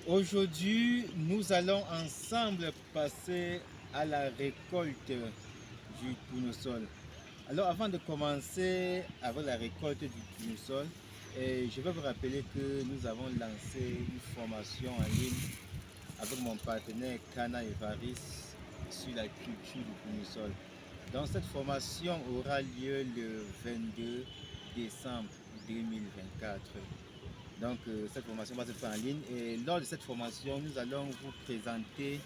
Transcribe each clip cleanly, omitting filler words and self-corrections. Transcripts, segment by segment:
Aujourd'hui, nous allons ensemble passer à la récolte du tournesol. Alors, avant de commencer avec la récolte du tournesol, je vais vous rappeler que nous avons lancé une formation en ligne avec mon partenaire Kana Evaris sur la culture du tournesol. Donc, cette formation aura lieu le 22 décembre 2024. Donc, cette formation va se faire en ligne et lors de cette formation, nous allons vous présenter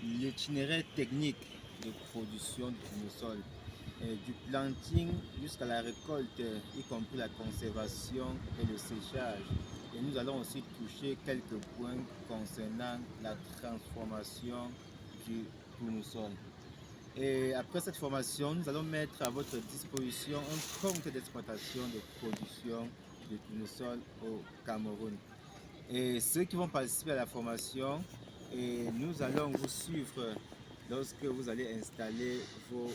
l'itinéraire technique de production du tournesol, du planting jusqu'à la récolte, y compris la conservation et le séchage. Et nous allons aussi toucher quelques points concernant la transformation du tournesol. Et après cette formation, nous allons mettre à votre disposition un compte d'exploitation de production de tournesol au Cameroun. Et ceux qui vont participer à la formation, et nous allons vous suivre lorsque vous allez installer vos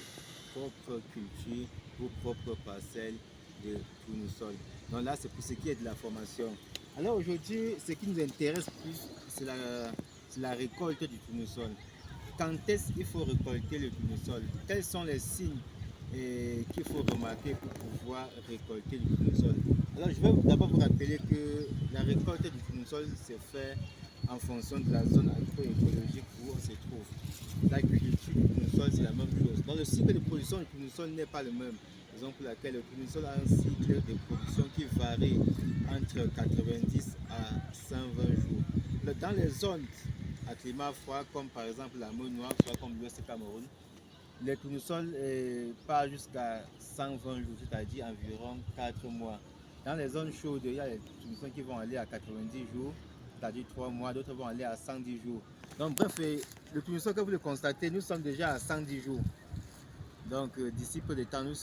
propres cultures, vos propres parcelles de tournesol. Donc là, c'est pour ce qui est de la formation. Alors aujourd'hui, ce qui nous intéresse plus, c'est la récolte du tournesol. Quand est-ce qu'il faut récolter le tournesol? Quels sont les signes qu'il faut remarquer pour pouvoir récolter du tournesol? Alors, je vais d'abord vous rappeler que la récolte du tournesol se fait en fonction de la zone agroécologique où on se trouve. La culture du tournesol, c'est la même chose. Donc, le cycle de production du tournesol n'est pas le même. Raison pour laquelle le tournesol a un cycle de production qui varie entre 90 à 120 jours. Dans les zones à climat froid, comme par exemple la mer Noire, soit comme l'Ouest Cameroun, les tournesols partent jusqu'à 120 jours, c'est-à-dire environ 4 mois. Dans les zones chaudes, il y a des tournesols qui vont aller à 90 jours, c'est-à-dire 3 mois, d'autres vont aller à 110 jours. Donc bref, le tournesol, comme vous le constatez, nous sommes déjà à 110 jours. Donc d'ici peu de temps, le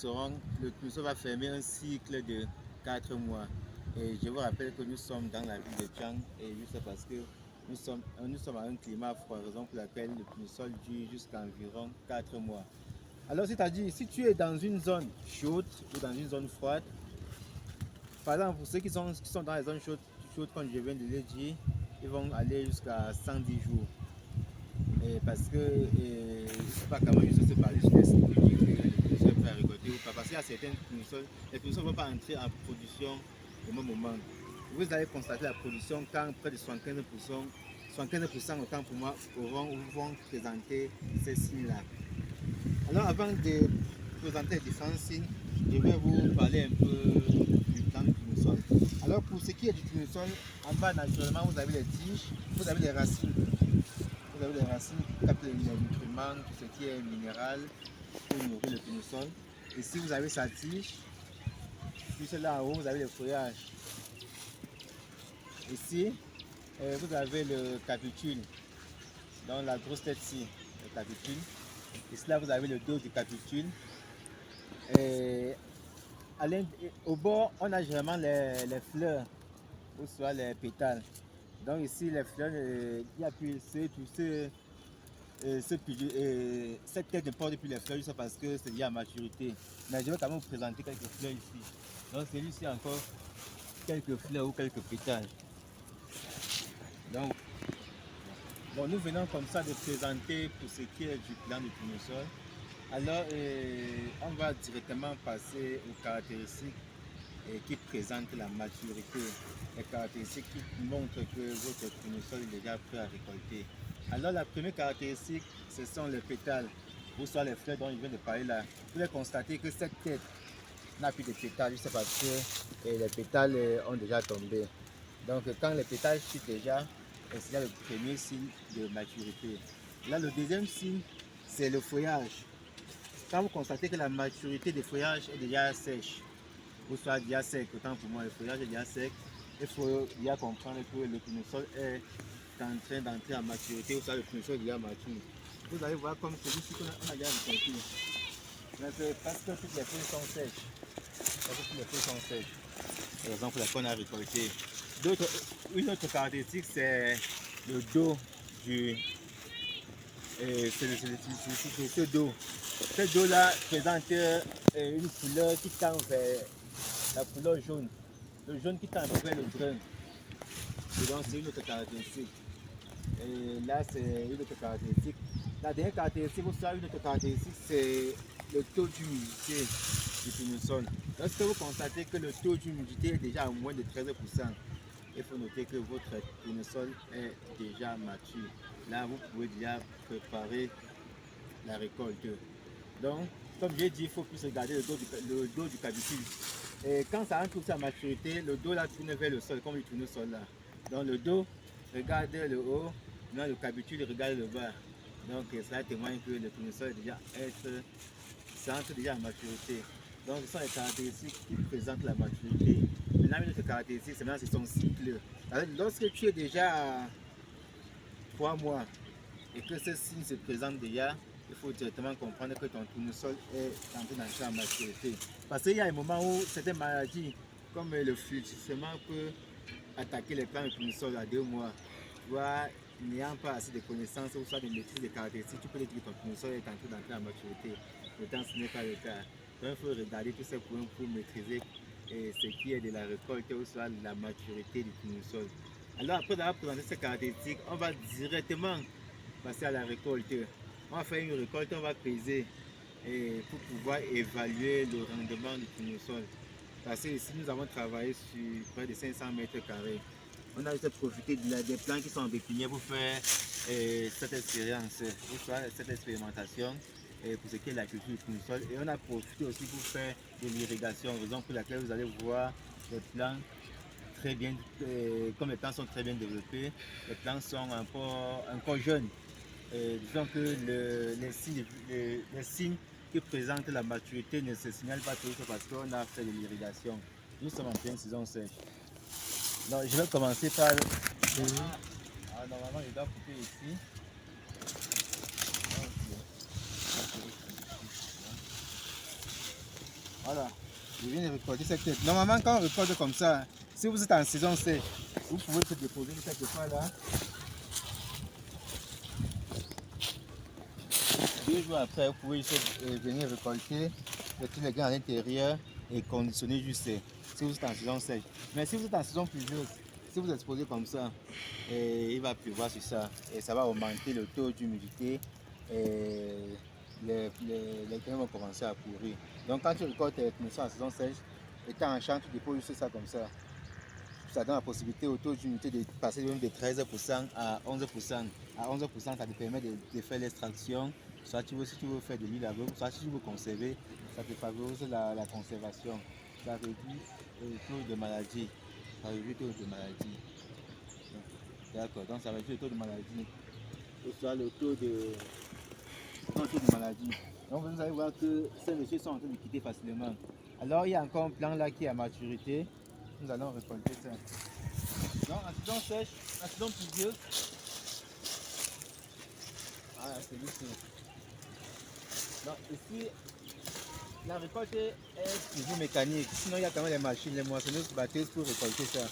tournesol va fermer un cycle de 4 mois. Et je vous rappelle que nous sommes dans la ville de Tchang, et juste parce que nous sommes à un climat froid, raison pour laquelle le tournesol dure jusqu'à environ 4 mois. Alors, c'est-à-dire, si tu es dans une zone chaude ou dans une zone froide, par exemple, pour ceux qui sont dans les zones chaudes, comme je viens de le dire, ils vont aller jusqu'à 110 jours. Et parce que, je ne sais pas comment je se parler sur les sites que les tournesols peuvent récolter ou pas. Parce qu'il y a certains tournesols, les tournesols ne vont pas entrer en production au même moment. Vous allez constater la production quand près de 75% autant pour moi vont présenter ces signes-là. Alors avant de présenter les différents signes, je vais vous parler un peu du plan du tournesol. Alors pour ce qui est du tournesol, en bas naturellement vous avez les tiges, vous avez les racines. Vous avez les racines qui captent les nutriments, tout ce qui est minéral pour nourrir le tournesol. Ici vous avez sa tige, puis là en haut vous avez le feuillage. Ici vous avez le capitule, dans la grosse tête-ci, le capitule. Ici là vous avez le dos du capitule. Et au bord, on a généralement les fleurs, ou soit les pétales. Donc ici, les fleurs, il y a plus cette tête ne porte plus les fleurs, juste parce que c'est lié à maturité. Mais je vais quand même vous présenter quelques fleurs ici. Donc celui-ci encore quelques fleurs ou quelques pétales. Donc, bon, nous venons comme ça de présenter pour ce qui est du plan de tournesol. Alors, on va directement passer aux caractéristiques qui présentent la maturité, les caractéristiques qui montrent que votre tournesol est déjà prêt à récolter. Alors, la première caractéristique, ce sont les pétales, ou soit les fleurs dont je viens de parler là. Vous allez constater que cette tête n'a plus de pétales, juste parce que les pétales ont déjà tombé. Donc, quand les pétales chutent déjà, c'est le premier signe de maturité. Là, le deuxième signe, c'est le feuillage. Quand vous constatez que la maturité des feuillages est déjà sèche, ou soit déjà sec, autant pour moi le feuillage est déjà sec, il faut bien comprendre que le tournesol est en train d'entrer en maturité, ou soit le tournesol est déjà mature. Vous allez voir comme celui-ci qu'on a déjà récolté. Parce que toutes les feuilles sont sèches. Toutes les feuilles sont sèches. C'est la raison pour laquelle on a récolté. Une autre caractéristique, c'est le dos du. C'est ce dos. Ce dos-là présente une couleur qui tend vers la couleur jaune. Le jaune qui tend vers le brun. Et donc, c'est une autre caractéristique. Et là, c'est une autre caractéristique. La dernière caractéristique, aussi, une autre caractéristique, c'est le taux d'humidité du tournesol. Lorsque vous constatez que le taux d'humidité est déjà à moins de 13%, il faut noter que votre tournesol est déjà mature. Là, vous pouvez déjà préparer la récolte. Donc, comme j'ai dit, il faut plus regarder le dos du cabicule. Et quand ça entre sa maturité, le dos là tourne vers le sol, comme le tournesol là. Donc le dos regarde le haut, maintenant le cabicule regarde le bas. Donc ça témoigne que le tournesol est déjà ça entre déjà à maturité. Donc ce sont les caractéristiques qui présentent la maturité. Maintenant une autre caractéristique, c'est son cycle. Alors, lorsque tu es déjà à 3 mois et que ce signe se présente déjà, il faut directement comprendre que ton tournesol est en train d'entrer en maturité. Parce qu'il y a un moment où certaines maladies, comme le fléchissement, peut attaquer les plants de tournesol à 2 mois. Tu vois, n'ayant pas assez de connaissances ou soit de maîtrise des caractéristiques, tu peux dire que ton tournesol est en train d'entrer en maturité. Pourtant, ce n'est pas le cas. Donc, il faut regarder tous ces points pour maîtriser ce qui est de la récolte ou soit la maturité du tournesol. Alors, après avoir présenté ces caractéristiques, on va directement passer à la récolte. On va faire une récolte, on va peser pour pouvoir évaluer le rendement du tournesol. Parce que ici, nous avons travaillé sur près de 500 mètres carrés. On a juste profité des plants qui sont en pépinière pour faire cette expérience, cette expérimentation pour ce qui est la culture du tournesol. Et on a profité aussi pour faire de l'irrigation, raison pour laquelle vous allez voir les plants très bien, comme les plants sont très bien développés, les plants sont encore jeunes. Disons que les signes qui présentent la maturité ne se signalent pas toujours parce qu'on a fait de l'irrigation. Nous sommes en pleine saison sèche. Donc je vais commencer par... normalement je dois couper ici. Voilà, je viens de récolter cette tête. Normalement quand on récolte comme ça, si vous êtes en saison sèche, vous pouvez se déposer quelque part là. 2 jours après, vous pouvez venir récolter, mettre les grains à l'intérieur et conditionner juste si vous êtes en saison sèche. Mais si vous êtes en saison pluvieuse, si vous exposez comme ça, il va pleuvoir sur ça et ça va augmenter le taux d'humidité et les grains vont commencer à pourrir. Donc quand tu récoltes tes tournesols en saison sèche, étant en champ, tu déposes juste ça comme ça. Ça donne la possibilité au taux d'humidité de passer de 13% à 11%. À 11%, ça te permet de faire l'extraction. Soit si tu veux faire de l'huile à veugles, soit si tu veux conserver, ça te favorise la conservation. Ça réduit le taux de maladie. Ça réduit le taux de maladie. D'accord, donc ça réduit le taux de maladie. Ou soit le taux de maladie. Donc vous allez voir que ces messieurs sont en train de quitter facilement. Alors il y a encore un plant là qui est à maturité. Nous allons récolter ça. Donc en saison sèche, en saison pluvieuse, voilà, c'est ici. Donc ici, la récolte est toujours mécanique. Sinon, il y a quand même les machines, les moissonneuses, batteuses pour récolter ça.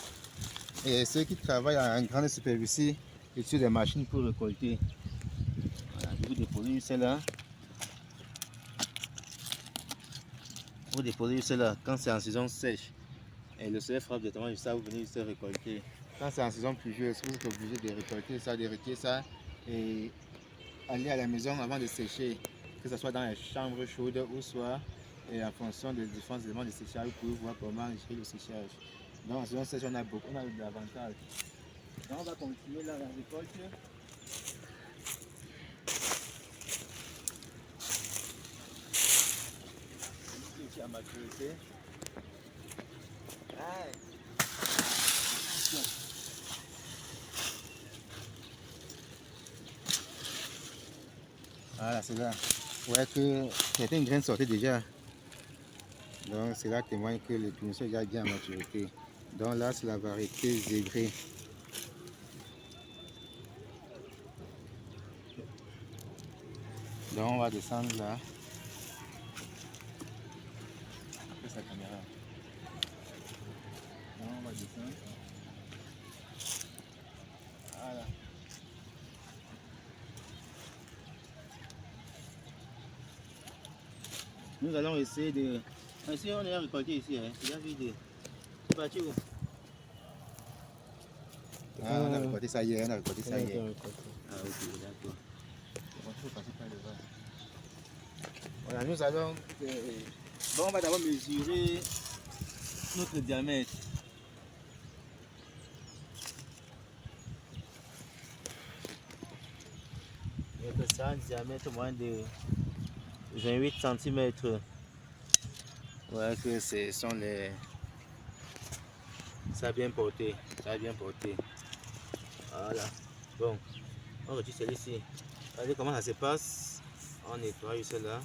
Et ceux qui travaillent en grande superficie utilisent des machines pour récolter. Voilà, je vous dépose celle-là. Vous déposez cela quand c'est en saison sèche. Et le soleil frappe directement sur ça, vous venez juste récolter. Quand c'est en saison pluvieuse, vous êtes obligé de récolter ça, de retirer ça et aller à la maison avant de sécher. Que ce soit dans les chambres chaudes ou soit en fonction des différents éléments de séchage, vous pouvez voir comment gérer le séchage. Donc en saison sèche, on a de l'avantage. Donc on va continuer là la récolte. Ici à maturité. Voilà, c'est là. Vous voyez que certaines graines sortaient déjà. Donc c'est là qui témoigne que le tournesol est déjà bien à maturité. Donc là, c'est la variété zébrée. Donc on va descendre là. Après sa caméra. Donc on va descendre. Voilà. Nous allons essayer de... Ici on est récolté ici, hein. C'est bien vide. C'est parti où? Ah, on a récolté ça hier, on a récolté ça hier. Récolté. Ah, ok, d'accord. On va passer par le bas. Voilà, nous allons. Bon, on va d'abord mesurer notre diamètre. Donc, ça a un diamètre moyen de 28 cm. Voilà que ce sont les. Ça a bien porté. Ça a bien porté. Voilà. Bon, on retire celui-ci. Regardez comment ça se passe. On nettoie cela.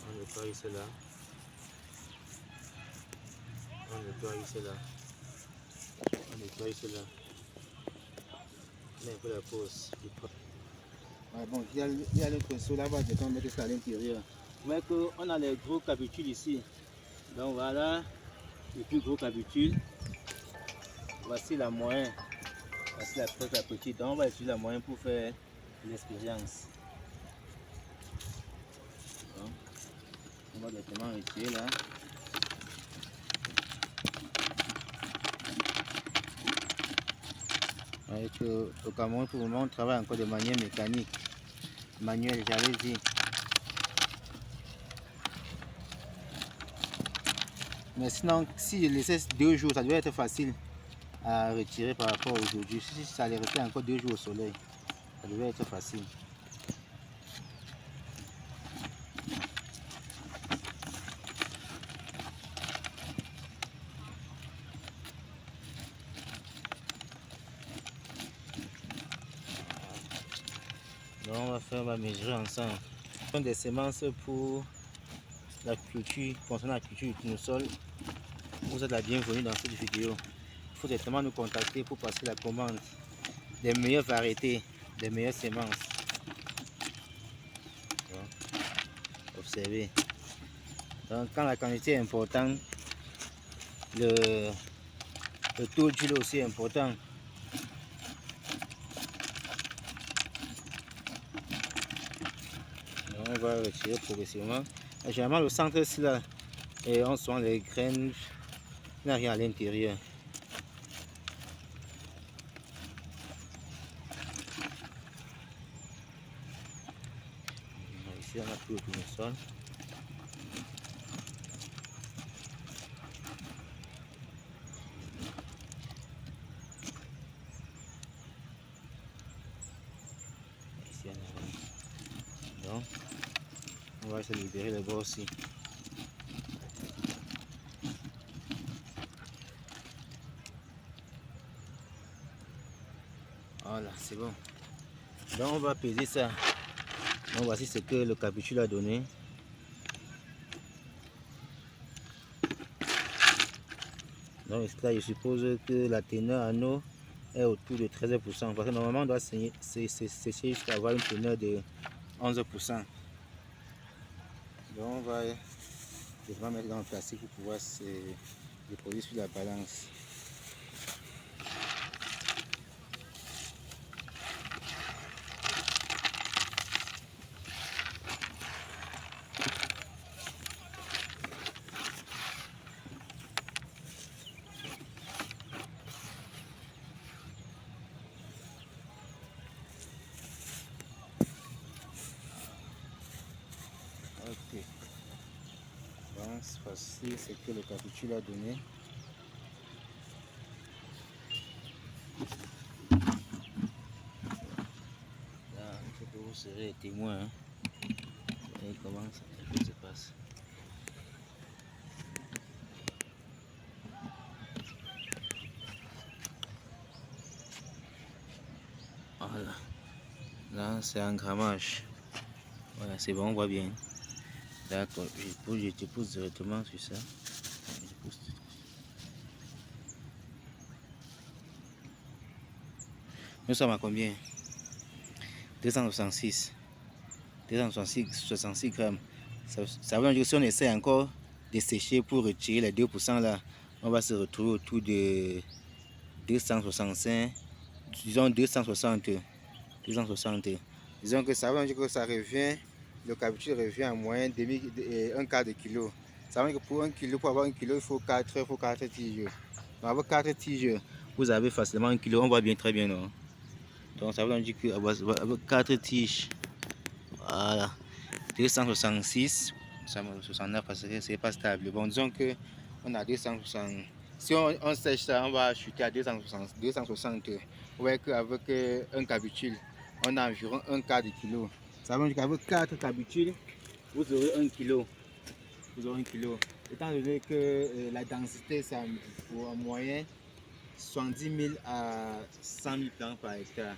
On nettoie cela. On nettoie cela. On nettoie cela. On met un peu la pause. Ouais, bon, il y a le pinceau là-bas, on va mettre ça à l'intérieur. Vous voyez qu'on a les gros capitules ici. Donc voilà, le plus gros capitule. Voici la moyenne. Voici la petite. Donc on va utiliser la moyenne pour faire l'expérience. On va directement retirer là. Avec, au Cameroun, pour le moment, on travaille encore de manière mécanique, manuelle, j'allais dire. Mais sinon, si je laissais 2 jours, ça devait être facile à retirer par rapport à aujourd'hui. Si ça allait rester encore 2 jours au soleil, ça devait être facile. Donc on va mesurer ensemble. Des semences pour la culture, concernant la culture du tournesol. Vous êtes la bienvenue dans cette vidéo. Il faut directement nous contacter pour passer la commande des meilleures variétés, des meilleures semences. Donc, observez. Donc quand la quantité est importante, le taux d'huile aussi est important. Donc, on va retirer progressivement. Généralement le centre ici là, et on sent les graines, il n'y a rien à l'intérieur. Ici on a tout le tournesol. Ici on a rien. Donc on va essayer de libérer les bords aussi. Voilà, c'est bon. Donc on va peser ça. Donc voici ce que le capitule a donné. Donc là je suppose que la teneur en eau est autour de 13%. Parce que normalement on doit sécher jusqu'à avoir une teneur de 11%. Donc on va mettre dans le plastique pour pouvoir se déposer sur la balance. Ok. Donc voici ce que le capitule a donné. Là, il faut que vous serez témoin. Hein. Et comment ça se passe. Voilà. Là, c'est un grammage. Voilà, c'est bon, on voit bien. D'accord, je te pousse directement sur ça. Nous sommes à combien? 266. 266 grammes. Ça veut dire que si on essaie encore de sécher pour retirer les 2% là, on va se retrouver autour de 265, disons 260. Disons que ça veut dire que ça revient, le capitule revient en moyenne un quart de kilo. Ça veut dire que pour 1 kilo, pour avoir 1 kilo, il faut 4 tiges. Donc avec 4 tiges, vous avez facilement 1 kilo. On voit bien, très bien, non? Donc ça veut dire qu'avec 4 tiges, voilà, 266, 69 parce que c'est pas stable. Bon, disons que on a 260. Si on sèche ça, on va chuter à 260. 260. Vous voyez qu'avec un cabutule, on a environ un quart de kilo. Ça veut dire qu'avec 4 cabitules, vous aurez 1 kilo. Vous aurez 1 kilo. Étant donné que la densité, c'est en moyenne 70 000 à 100 000 plants par hectare.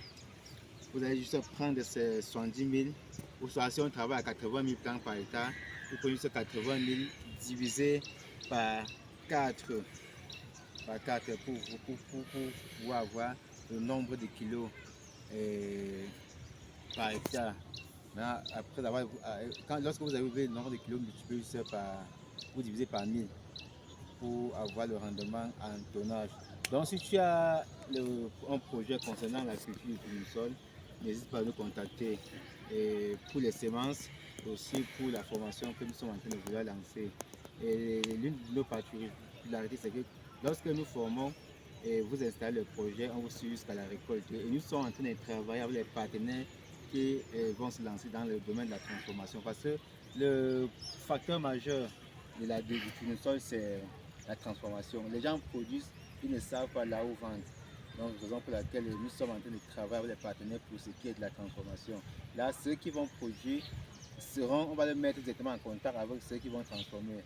Vous allez juste prendre ces 70 000, ou soit si on travaille à 80 000 plants par hectare, vous prenez ce 80 000 divisé par 4, pour pouvoir avoir le nombre de kilos par hectare. Maintenant, après avoir, lorsque vous avez le nombre de kilos, multiplié par, vous divisez par 1000 pour avoir le rendement en tonnage. Donc si tu as un projet concernant la culture du tournesol, n'hésite pas à nous contacter pour les semences et aussi pour la formation que nous sommes en train de vouloir lancer. Et l'une de nos particularités, c'est que lorsque nous formons et vous installez le projet, on vous suit jusqu'à la récolte. Et nous sommes en train de travailler avec les partenaires qui vont se lancer dans le domaine de la transformation. Parce que le facteur majeur du tournesol, c'est la transformation. Les gens produisent, ils ne savent pas là où vendre. Donc, raison pour laquelle nous sommes en train de travailler avec les partenaires pour ce qui est de la transformation. Là, ceux qui vont produire on va les mettre directement en contact avec ceux qui vont transformer.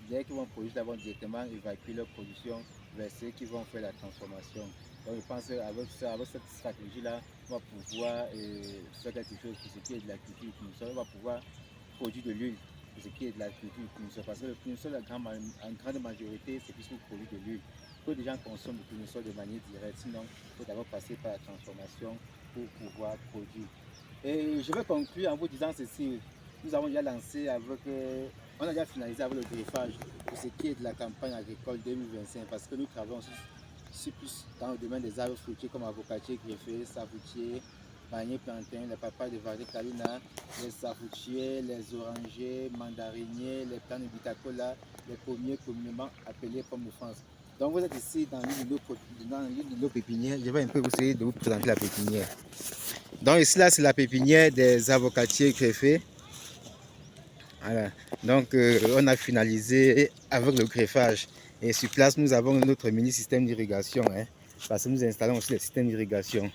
Dès qu'ils vont produire, d'abord directement évacuer leur production vers ceux qui vont faire la transformation. Donc, je pense qu'avec cette stratégie-là, on va pouvoir faire quelque chose pour ce qui est de la culture du tournesol. On va pouvoir produire de l'huile pour ce qui est de la culture du tournesol. Parce que le tournesol, en grande majorité, c'est plus pour produire de l'huile. Peu de gens consomment le tournesol de manière directe, sinon il faut d'abord passer par la transformation pour pouvoir produire. Et je vais conclure en vous disant ceci. Nous avons déjà lancé on a déjà finalisé avec le greffage pour ce qui est de la campagne agricole 2025 parce que nous travaillons aussi plus dans le domaine des arbres fruitiers comme avocatier, greffé, savoutier, panier, plantain, les papayes de variété Kalina, les savoutiers, les orangers, mandariniers, les plantes de bitacola, les pommiers communément appelés pommes de France. Donc vous êtes ici dans l'une de nos pépinières. Je vais un peu essayer de vous présenter la pépinière. Donc ici là c'est la pépinière des avocatiers greffés. Voilà. Donc on a finalisé avec le greffage. Et sur place nous avons notre mini système d'irrigation. Parce que nous installons aussi le système d'irrigation.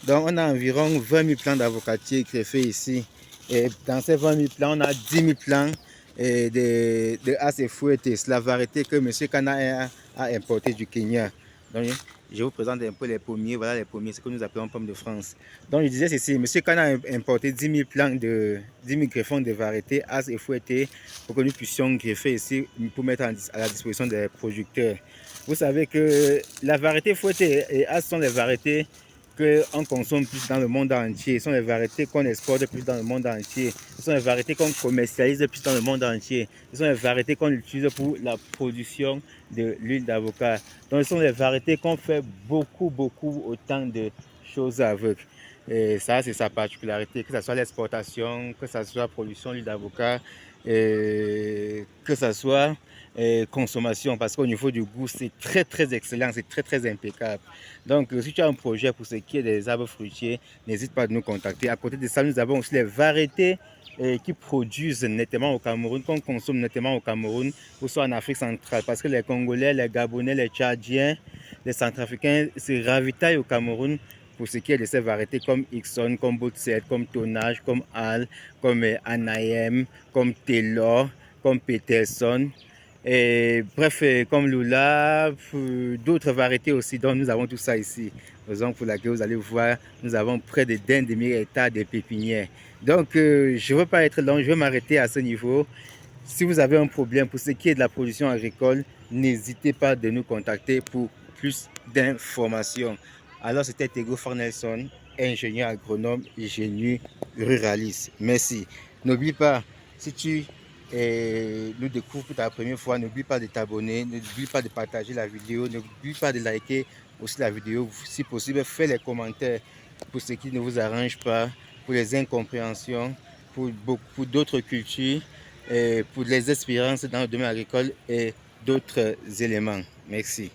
Donc on a environ 20 000 plants d'avocatiers greffés ici. Et dans ces 20 000 plants, on a 10 000 plants de As-et-Fouettés. C'est la variété que M. Kana a importé du Kenya. Donc, je vous présente un peu les pommiers. Voilà les pommiers, ce que nous appelons pommes de France. Donc je disais ceci, M. Kana a importé 10 000 plants 10 000 greffons de variétés As-et-Fouettés pour que nous puissions greffer ici pour mettre à la disposition des producteurs. Vous savez que la variété fouettée et As sont les variétés qu'on consomme plus dans le monde entier. Ce sont les variétés qu'on exporte plus dans le monde entier. Ce sont les variétés qu'on commercialise plus dans le monde entier. Ce sont les variétés qu'on utilise pour la production de l'huile d'avocat. Donc, ce sont les variétés qu'on fait beaucoup autant de choses avec. Et ça, c'est sa particularité, que ce soit l'exportation, que ce soit la production d'huile d'avocat, que ce soit consommation, parce qu'au niveau du goût, c'est très excellent, c'est très impeccable. Donc, si tu as un projet pour ce qui est des arbres fruitiers, n'hésite pas à nous contacter. À côté de ça, nous avons aussi les variétés qui produisent nettement au Cameroun, qu'on consomme nettement au Cameroun, ou soit en Afrique centrale, parce que les Congolais, les Gabonais, les Tchadiens, les Centrafricains se ravitaillent au Cameroun pour ce qui est de ces variétés comme Ixon, comme Botset, comme Tonnage, comme Al, comme Anaïm, comme Taylor, comme Peterson. Et bref, comme Lula, d'autres variétés aussi, donc nous avons tout ça ici. Raison pour laquelle vous allez voir, nous avons près de 1 demi-hectare de pépinières. Donc, je ne veux pas être long, je vais m'arrêter à ce niveau. Si vous avez un problème pour ce qui est de la production agricole, n'hésitez pas de nous contacter pour plus d'informations. Alors, c'était Tego Farnelson, ingénieur agronome, génie ruraliste. Merci. N'oublie pas, si tu nous découvres pour ta première fois, n'oublie pas de t'abonner, n'oublie pas de partager la vidéo, n'oublie pas de liker aussi la vidéo. Si possible, fais les commentaires pour ce qui ne vous arrange pas, pour les incompréhensions, pour d'autres cultures, pour les expériences dans le domaine agricole et d'autres éléments. Merci.